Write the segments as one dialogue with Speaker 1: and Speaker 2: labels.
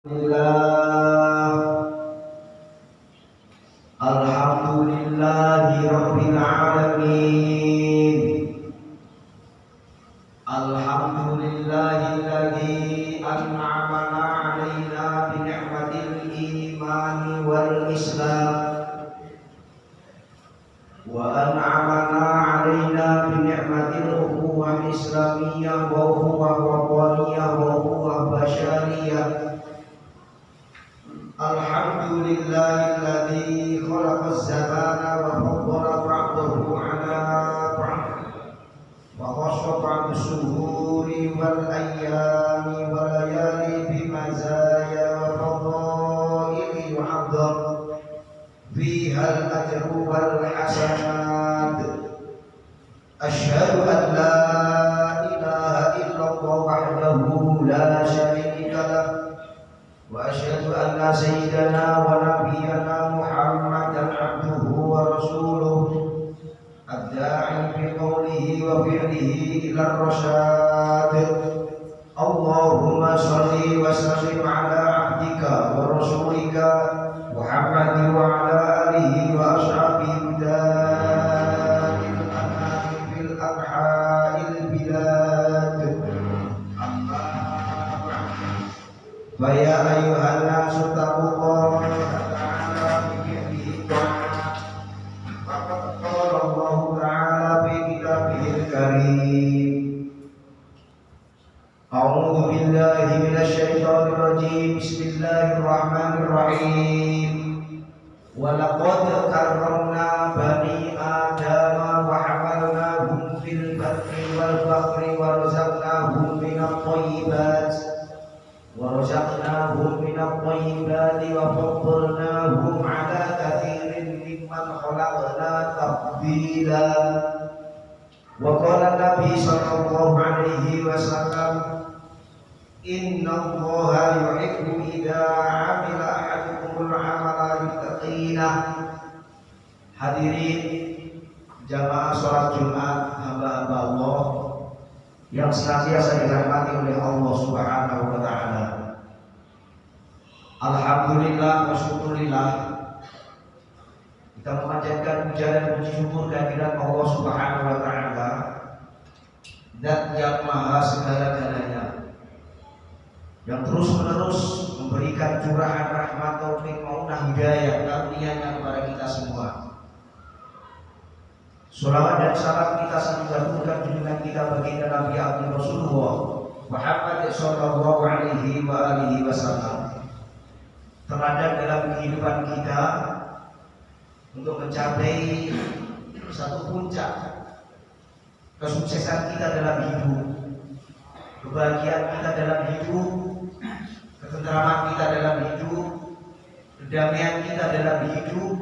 Speaker 1: Alhamdulillahi Rabbil Alamin. Alhamdulillahilladzi an'amana 'alaina bi ni'matil imani wal islam wa an'amana 'alaina bi ni'matil ukhuwah islamiyyah wa ukhuwah wataniyah wa ukhuwah basyariyah. Alhamdulillahilladzi khalaqaz zamana wa faddala ba'dahu 'ala ba'd wa khassa ba'das syuhuri wal ayyami wal layali bi mazaya wa fadaili wa 'adham fiha al-ajru wal hasanat. Asyhadu an la ilaha illallah wahdahu la syarika lah wa asyhadu anna sayyidana wa nabiyyana Muhammadan abduhu wa rasuluh ad-da'i bi qawlihi wa fi'lihi ila ar-rasyad. Allahumma shalli wa sallim ala abdika wa rasulika Muhammadin wa ala alihi wa ashabihi da'il anami fil anha'il bilad. Faya ayuhan nasu taqullaha ta'ala bi fi'lihi faqad qala Allah ta'ala fi kitabihil karim. A'udzu billahi minasy syaithanir rajim. Bismillahirrahmanirrahim. Wa laqad karramna bani adama wa hamalnahum fil barri wal bahri wa razaqnahum minat thayyibat وَرَزَقْنَاهُمْ مِنَ الطَّيِّبَاتِ وَفَضَّلْنَاهُمْ عَلَى كَثِيرٍ مِّمَّنْ خَلَقْنَا تَفْضِيلًا. وَقَالَ النَّبِيُّ صَلَّى اللَّهُ عَلَيْهِ وَسَلَّمَ إِنَّ اللَّهَ يُحِبُّ إِذَا عَمِلَ أَحَدُكُمُ الْعَمَلَ يُتْقِنَهُ. Hadirin jamaah salat Jumat hamba-hamba Allah yang senantiasa dirahmati oleh Allah Subhanahu wa taala. Alhamdulillah wa syukurillah, kita memanjatkan puja dan puji syukur kehadirat Allah Subhanahu wa taala, Zat yang maha segala-galanya, yang terus-menerus memberikan curahan rahmat, taufik, maunah, hidayah, karunia-Nya kepada kita semua. Salawat dan salam kita sanjungkan junjungan kita baginda Nabi Abdul Rasulullah Muhammad sallallahu alaihi wa alihi wasallam, teladan dalam kehidupan kita untuk mencapai satu puncak kesuksesan kita dalam hidup, kebahagiaan kita dalam hidup, ketentraman kita dalam hidup, kedamaian kita dalam hidup,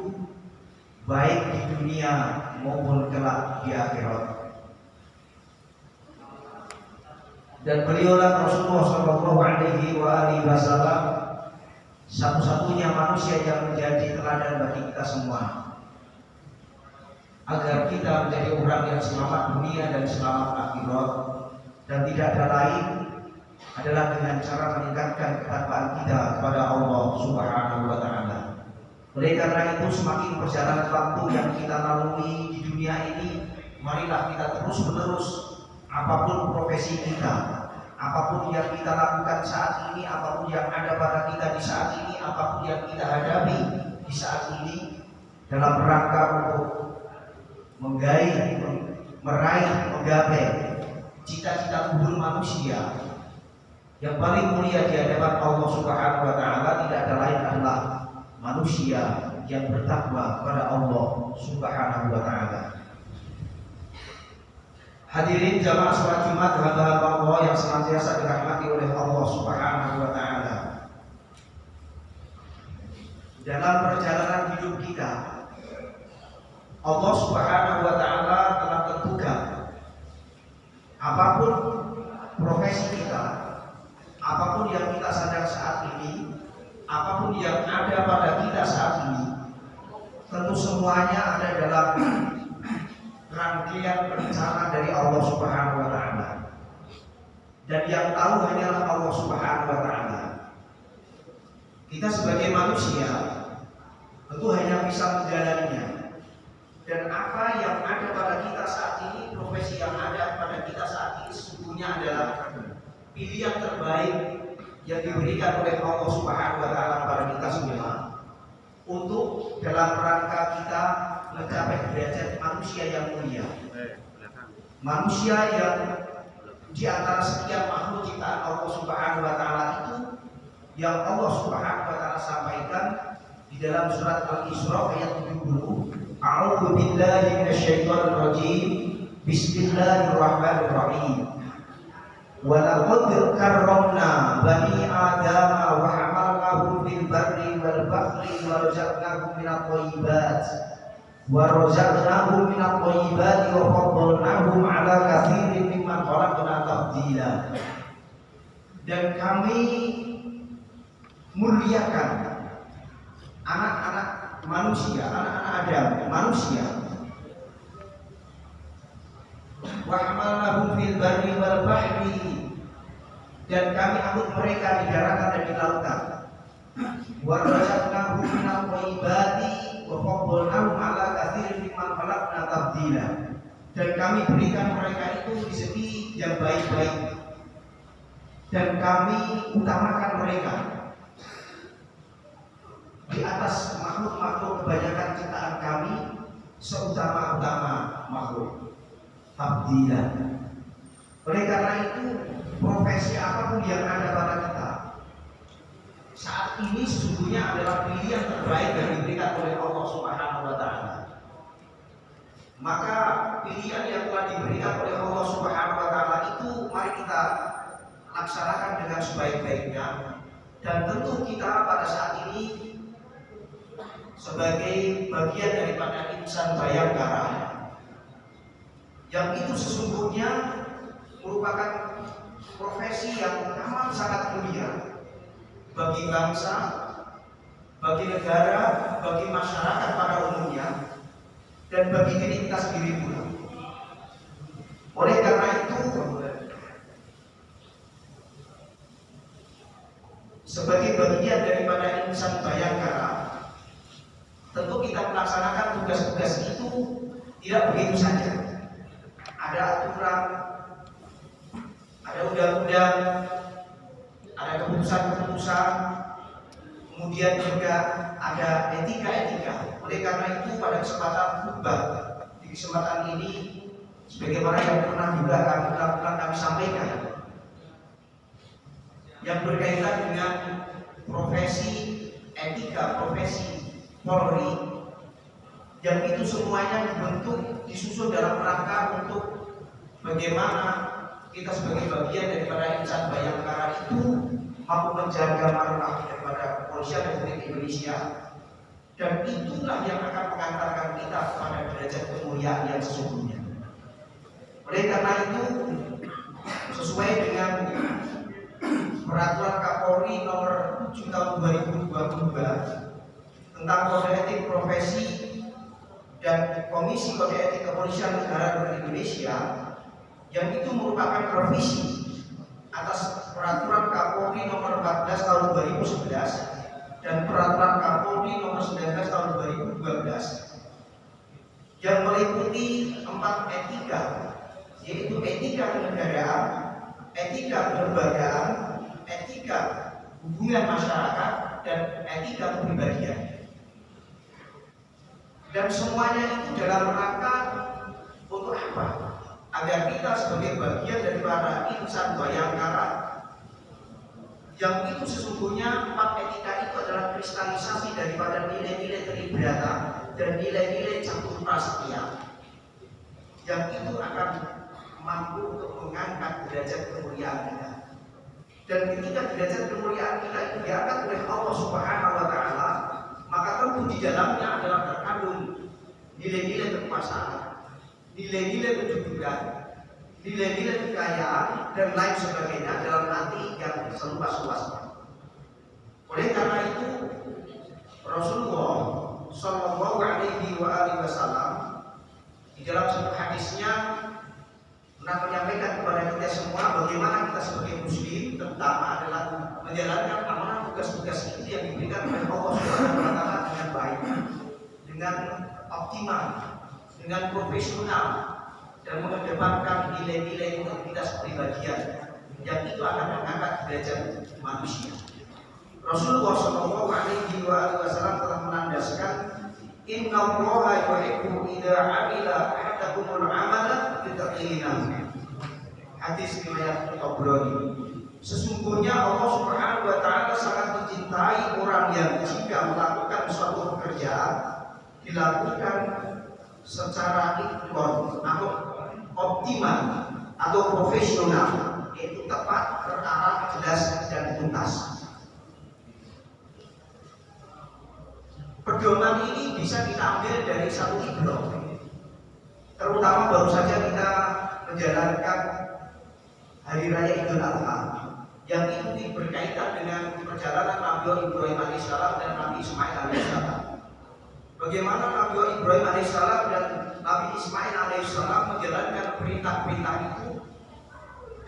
Speaker 1: baik di dunia maupun kelak di akhirat. Dan beliaulah Rasulullah sallallahu alaihi wa alihi wasallam satu-satunya manusia yang menjadi teladan bagi kita semua, agar kita menjadi orang yang selamat dunia dan selamat akhirat. Dan tidak ada lain adalah dengan cara meningkatkan ketakwaan kita kepada Allah Subhanahu wa taala. Oleh karena itu, semakin perjalanan waktu yang kita lalui di dunia ini, marilah kita terus-menerus, apapun profesi kita, apapun yang kita lakukan saat ini, apapun yang ada pada kita di saat ini, apapun yang kita hadapi di saat ini, dalam rangka untuk meraih, menggapai cita-cita luhur manusia yang paling mulia di hadapan Allah Subhanahu wa taala, tidak ada lain adalah manusia yang bertakwa kepada Allah Subhanahu wa taala. Hadirin jamaah salat Jumat hamba-hamba Allah yang senantiasa dirahmati oleh Allah Subhanahu wa taala. Dalam perjalanan hidup kita, Allah Subhanahu wa taala telah tentukan apapun profesi kita, apapun yang kita sadar saat ini, apapun yang ada pada kita saat ini, tentu semuanya ada dalam rangkaian rencana dari Allah Subhanahu wa taala. Dan yang tahu hanyalah Allah Subhanahu wa taala. Kita sebagai manusia tentu hanya bisa menjalaninya. Dan apa yang ada pada kita saat ini, profesi yang ada pada kita saat ini sesungguhnya adalah pilihan terbaik yang diberikan oleh Allah Subhanahu wa taala kepada kita semua untuk dalam rangka kita mencapai derajat manusia yang mulia. Manusia yang di antara sekian makhluk ciptaan Allah Subhanahu wa taala itu yang Allah Subhanahu wa taala sampaikan di dalam surat Al-Isra ayat 70. A'udzu billahi minasyaitonir rajim. Bismillahirrahmanirrahim. Wa laqad karramna bani adama wa hamalnahum fil barri wal bahri wa razaqnahum minat thayyibat wa faddalnahum 'ala katsirin mimman khalaqna tafdila. Dan kami muliakan anak-anak manusia, anak-anak Adam, manusia. Wa hamalnahum fil barri wal bahri, dan kami angkut mereka di daratan dan di lautan. Wa razaqnahum minat thayyibati wa faddalnahum 'ala katsirin mimman khalaqna tafdila. Dan kami berikan mereka itu rezeki yang baik-baik, dan kami utamakan mereka di atas makhluk-makhluk kebanyakan ciptaan kami, seutama-utama makhluk. Tafdila. Oleh karena itu, profesi apapun yang ada pada kita saat ini sesungguhnya adalah pilihan terbaik yang diberikan oleh Allah Subhanahu wa taala. Maka pilihan yang telah diberikan oleh Allah Subhanahu wa taala itu mari kita laksanakan dengan sebaik-baiknya. Dan tentu kita pada saat ini sebagai bagian daripada insan bayangkara yang itu sesungguhnya merupakan profesi yang amat sangat mulia bagi bangsa, bagi negara, bagi masyarakat pada umumnya, dan bagi diri kita sendiri pula. Oleh karena itu, sebagai bagian daripada insan bayangkara, tentu kita melaksanakan tugas-tugas itu tidak begitu saja. Ada aturan, ada undang-undang, ada keputusan-keputusan, kemudian juga ada etika-etika. Oleh karena itu pada kesempatan khutbah di kesempatan ini, sebagaimana yang pernah juga kami sampaikan, yang berkaitan dengan profesi etika, profesi Polri, yang itu semuanya dibentuk, disusun dalam rangka untuk bagaimana kita sebagai bagian daripada insan bayangkara itu mampu menjaga marwah daripada kepolisian Republik Indonesia, dan itulah yang akan mengantarkan kita kepada derajat kemuliaan yang sesungguhnya. Oleh karena itu, sesuai dengan Peraturan Kapolri nomor 7 tahun 2022 tentang kode etik profesi dan Komisi Kode Etik Kepolisian Negara Republik Indonesia, yang itu merupakan revisi atas Peraturan Kapolri nomor 14 tahun 2011 dan Peraturan Kapolri nomor 19 tahun 2012, yang meliputi 4 etika, yaitu etika kenegaraan, etika kelembagaan, etika hubungan masyarakat, dan etika kepribadian. Dan semuanya itu dalam rangka untuk apa? Agar kita sebagai bagian daripada insan bayangkara, yang itu sesungguhnya 4 etika itu adalah kristalisasi daripada nilai-nilai keibratan dan nilai-nilai catur prasetya, yang itu akan mampu untuk mengangkat derajat kemuliaan kita. Dan ketika derajat kemuliaan kita itu diangkat oleh Allah Subhanahu wa taala, maka tentu di dalamnya adalah terkandung nilai-nilai kekuasaan, nilai-nilai kedudukan, nilai-nilai kekayaan, dan lain sebagainya dalam arti yang seluas-luasnya. Oleh karena itu, Rasulullah Shallallahu Alaihi Wasallam di dalam satu hadisnya pernah menyampaikan kepada kita semua bagaimana kita sebagai muslim terutama adalah menjalankan amanah tugas-tugas itu yang diberikan oleh Allah Subhanahu wa taala dengan baik, dengan optimal, dengan profesional, dan mengedepankan nilai-nilai integritas kepribadian yang itu akan mengangkat derajat manusia. Rasulullah Shallallahu Alaihi Wasallam telah menandaskan, Inna Allaha yuhibbu idza amila ahadakumul amala bitaqiyyin. Hadis riwayat Tabrani. Sesungguhnya Allah Subhanahu wa taala sangat mencintai orang yang jika melakukan suatu pekerjaan dilakukan secara ikhlas atau optimal atau profesional, yaitu tepat, terarah, jelas dan tuntas. Pedoman ini bisa kita ambil dari satu ibrah. Terutama baru saja kita menjalankan Hari Raya Idul Adha yang itu berkaitan dengan perjalanan Nabi Ibrahim alaihissalam dan Nabi Ismail alaihissalam. Bagaimana Nabi Ibrahim alaihissalam dan Nabi Ismail alaihissalam menjalankan perintah-perintah itu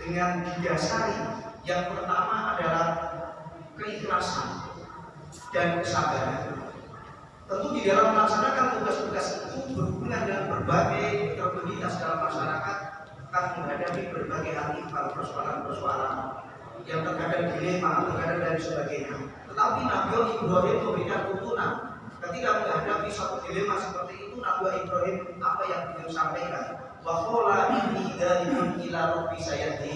Speaker 1: dengan didasari yang pertama adalah keikhlasan dan kesabaran. Tentu di dalam melaksanakan tugas-tugas itu berhubungan dengan berbagai komunitas dalam masyarakat akan menghadapi berbagai hal persoalan-persoalan yang terkadang dilema, terkadang dan sebagainya. Tetapi Nabi Ibrahim memberikan tuntunan ketika menghadapi suatu dilema seperti itu. Nabi Ibrahim apa yang beliau sampaikan? Wa qala inni dzalimun ila rabbi sayahdi,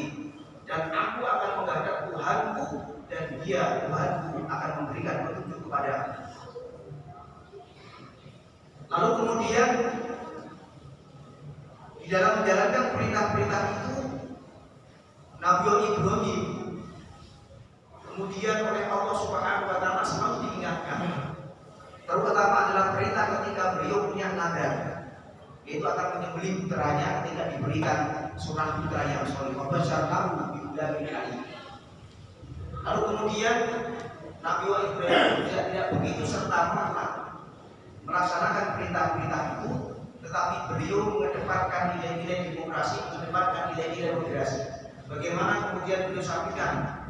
Speaker 1: dan aku akan menghadap Tuhanku dan dia Tuhanku akan memberikan petunjuk kepada aku. Lalu kemudian di dalam menjalankan perintah-perintah itu Nabi Ibrahim kemudian oleh Allah Subhanahu wa taala selalu diingatkan. Terutama adalah perintah ketika beliau punya nadar, yaitu akan menyembelih putranya ketika diberikan seorang putra yang soleh. Lalu kemudian Nabi Ibrahim tidak begitu serta-merta melaksanakan perintah-perintah itu, tetapi beliau mengedepankan nilai-nilai demokrasi, mengedepankan nilai-nilai moderasi. Bagaimana kemudian beliau sampaikan,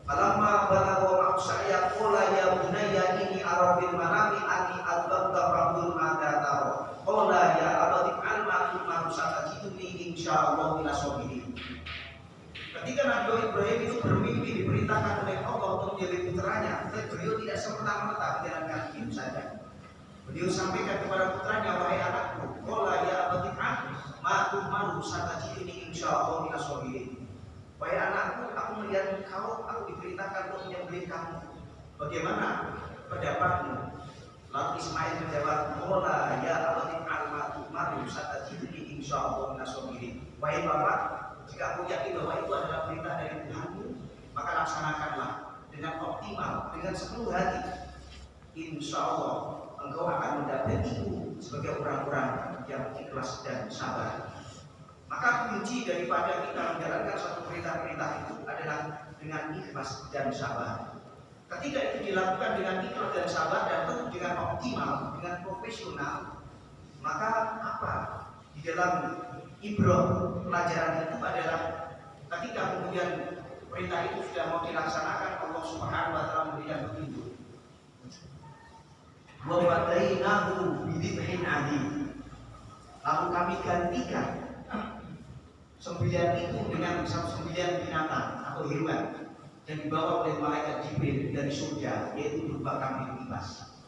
Speaker 1: falamma balagha ma'saya qala ya bunayya inni ara bil manami anni adbabta fa'bud ma ta'ala qala ya abati alma ma satajiduni insyaallah min as-sabirin. Ketika Nabi Ibrahim itu bermimpi diperintahkan oleh Allah untuk menjadi putranya, beliau tidak serta-merta menjalankan itu saja. Beliau sampaikan kepada putranya, wahai anakku, qala ya abati ma tu'maru satajiduni insyaallah min as-sabirin. Wahai anakku, aku melihat engkau, aku diperintahkan untuk menyembelih kamu. Bagaimana pendapatmu? Lalu Ismail menjawab, qala ya abati ma tu'maru satajiduni insyaallah min as-sabirin. Wahai bapak, jika aku yakin bahwa itu adalah perintah dari Tuhanmu, maka laksanakanlah dengan optimal, dengan sepenuh hati. Insya Allah engkau akan mendapatiku sebagai orang-orang yang ikhlas dan sabar. Maka kunci daripada kita menjalankan suatu perintah-perintah itu adalah dengan ikhlas dan sabar. Ketika itu dilakukan dengan ikhlas dan sabar dan tentu dengan optimal, dengan profesional, maka apa di dalam ibrah pelajaran itu adalah ketika kemudian perintah itu sudah mau dilaksanakan, Allah Subhanahu wa taala memberikan petunjuk. Wa fadainahu bidhibhin adzim. Lalu kami gantikan sembilan itu dengan sembilan binatang atau hewan yang dibawa oleh malaikat Jibril dari surga, yaitu berupa kambing ibas.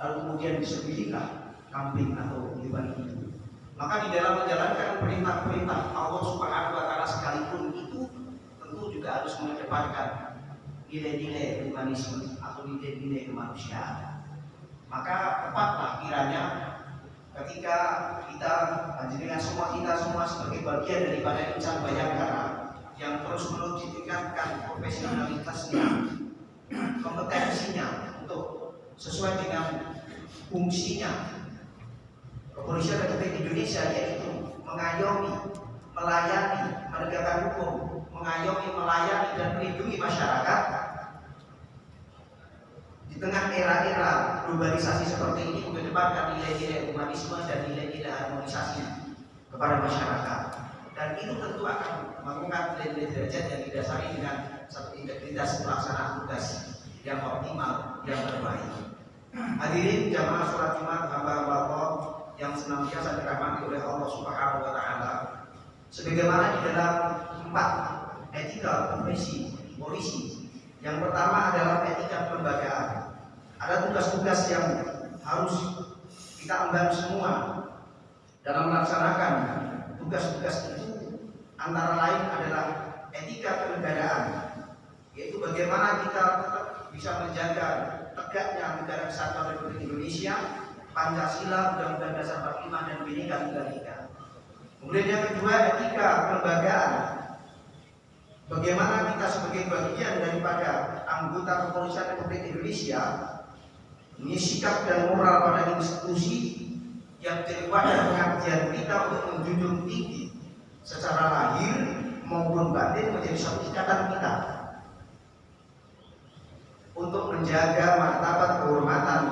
Speaker 1: Lalu kemudian disembelihlah kambing atau hewan itu. Maka di dalam menjalankan perintah-perintah Allah Subhanahu wa taala sekalipun itu tentu juga harus mengedepankan nilai-nilai humanisme atau nilai-nilai kemanusiaan. Maka tepatlah kiranya ketika kita dengan kita semua sebagai bagian daripada insan Bayangkara yang terus-menerus ditingkatkan profesionalitasnya, kompetensinya untuk sesuai dengan fungsinya Kepolisian Republik Indonesia, yaitu mengayomi, melayani, menegakkan hukum, mengayomi, melayani dan melindungi masyarakat. Di tengah era-era globalisasi seperti ini, mengedepankan nilai-nilai humanisme dan nilai-nilai harmonisasi kepada masyarakat. Dan itu tentu akan melakukan nilai-nilai derajat yang didasari dengan satu integritas pelaksanaan tugas yang optimal, yang terbaik. Hadirin jamaah sholat Jumat hamba-hamba Allah yang senantiasa dirahmati oleh Allah Subhanahu wa taala. Sebagaimana di dalam 4 etika profesi polisi. Yang pertama adalah etika kelembagaan. Ada tugas-tugas yang harus kita emban semua dalam melaksanakan tugas-tugas itu. Antara lain adalah etika kenegaraan, yaitu bagaimana kita tetap bisa menjaga tegaknya negara kesatuan Republik Indonesia, Pancasila, Undang-Undang Dasar 45 dan Bhinneka Tunggal Ika. Kemudian yang kedua etika kelembagaan. Bagaimana kita sebagai bagian daripada anggota kepolisian Republik Indonesia sikap dan moral pada institusi yang jadi wadah pengabdian kita untuk menjunjung tinggi secara lahir maupun batin menjadi satu ikatan kita untuk menjaga martabat kehormatan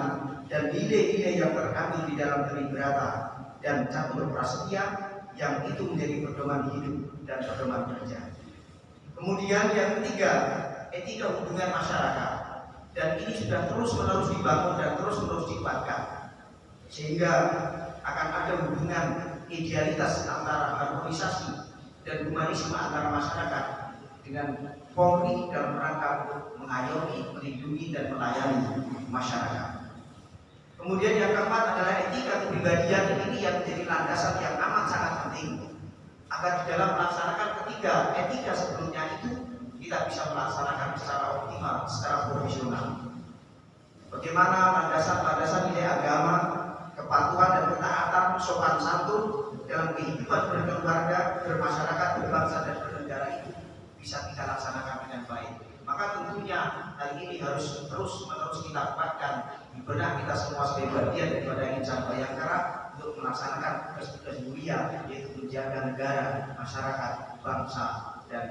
Speaker 1: dan nilai-nilai yang terkandung di dalam Tribrata dan Catur Prasetya yang itu menjadi pedoman hidup dan pedoman kerja. Kemudian yang ketiga, etika hubungan masyarakat, dan ini sudah terus-menerus dibangun dan terus-menerus dikuatkan sehingga akan ada hubungan idealitas antara harmonisasi dan humanisme antara masyarakat dengan Polri dalam rangka untuk mengayomi, melindungi dan melayani masyarakat. Kemudian yang keempat adalah etika kepribadian. Ini yang menjadi landasan yang amat sangat penting agar di dalam melaksanakan ketiga etika sebelumnya itu kita bisa melaksanakan secara optimal, secara profesional. Bagaimana landasan-landasan nilai agama, kepatuhan dan ketaatan, sopan santun dalam kehidupan berkeluarga, bermasyarakat, berbangsa dan bernegara itu bisa kita laksanakan dengan baik. Maka tentunya hal ini harus terus-menerus kita kuatkan di benak kita semua sebagai bagian daripada insan Bayangkara untuk melaksanakan tugas-tugas mulia, yaitu menjaga negara, masyarakat, bangsa dan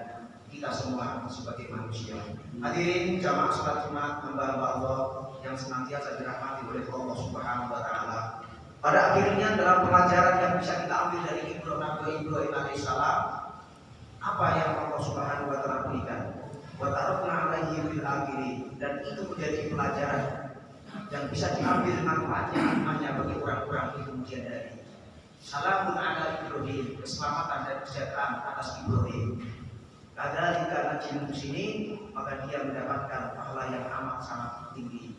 Speaker 1: kita semua sebagai manusia. Hadirin jamaah sholat Jumat hamba-hamba Allah yang senantiasa dirahmati oleh Allah Subhanahu wa taala. Pada akhirnya dalam pelajaran yang bisa kita ambil dari Ibrahim alaihissalam, apa yang Allah Subhanahu wa taala berikan? Wa tarakna alaihi fil akhirin, dan itu menjadi pelajaran yang bisa diambil manfaatnya bagi orang-orang di kemudian hari. Salamun ala Ibrahim, keselamatan dan kesejahteraan atas Ibrahim. Kadzalika najzil muhsinin, maka dia mendapatkan pahala yang amat sangat tinggi.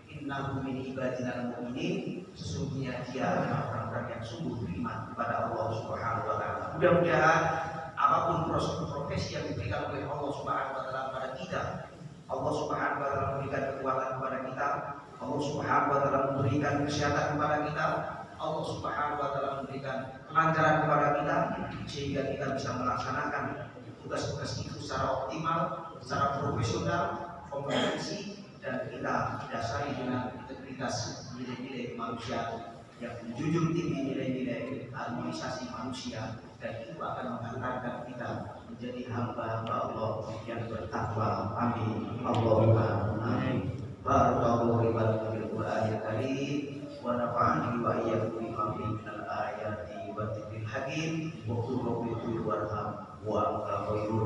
Speaker 1: Innahu min ibadina al-mu'minin, sesungguhnya dia adalah orang-orang yang sungguh beriman kepada Allah Subhanahu wa taala. Mudah-mudahan apapun profesi yang diberikan oleh Allah Subhanahu wa taala kepada kita, Allah Subhanahu wa taala memberikan kekuatan kepada kita, Allah Subhanahu wa taala memberikan kesehatan kepada kita, Allah Subhanahu wa taala memberikan kelancaran kepada kita sehingga kita bisa melaksanakan tugas-tugas itu secara optimal, secara profesional, kompetensi, dan kita dasari dengan integritas nilai-nilai kemanusiaan yang menjunjung tinggi nilai-nilai harmonisasi manusia, dan itu akan mengantarkan kita menjadi hamba-hamba Allah yang bertakwa. Amin. Allahumma amin. Barakallahu li wa lakum fil Qur'anil karim wa nafa'ani wa iyyakum bima fihi minal ayati wa dzikril hakim wa qul rabbi warham wa anta khairur